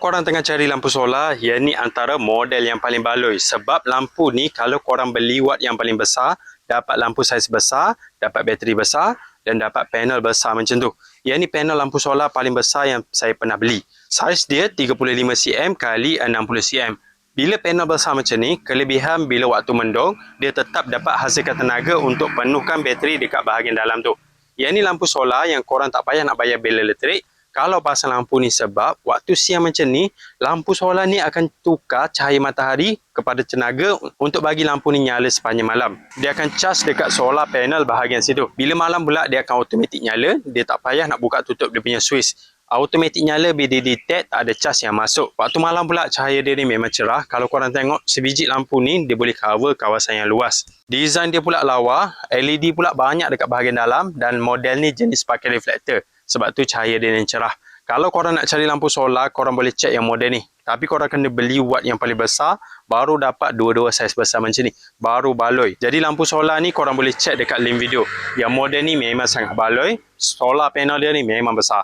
Korang tengah cari lampu solar, yang ni antara model yang paling baloi. Sebab lampu ni kalau korang beli watt yang paling besar, dapat lampu saiz besar, dapat bateri besar dan dapat panel besar macam tu. Yang ni panel lampu solar paling besar yang saya pernah beli. Saiz dia 35 cm kali 60 cm. Bila panel besar macam ni, kelebihan bila waktu mendung, dia tetap dapat hasilkan tenaga untuk penuhkan bateri dekat bahagian dalam tu. Yang ni lampu solar yang korang tak payah nak bayar bil elektrik. Kalau pasang lampu ni sebab waktu siang macam ni, lampu solar ni akan tukar cahaya matahari kepada tenaga untuk bagi lampu ni nyala sepanjang malam. Dia akan cas dekat solar panel bahagian situ. Bila malam pula dia akan automatik nyala, dia tak payah nak buka tutup dia punya switch. Automatik nyala bila dia detect ada cas yang masuk. Waktu malam pula cahaya dia ni memang cerah. Kalau korang tengok sebiji lampu ni dia boleh cover kawasan yang luas. Design dia pula lawa, LED pula banyak dekat bahagian dalam dan model ni jenis pakai reflektor. Sebab tu cahaya dia yang cerah. Kalau korang nak cari lampu solar, korang boleh check yang model ni. Tapi korang kena beli watt yang paling besar, baru dapat dua-dua saiz besar macam ni. Baru baloi. Jadi lampu solar ni korang boleh check dekat link video. Yang model ni memang sangat baloi. Solar panel dia ni memang besar.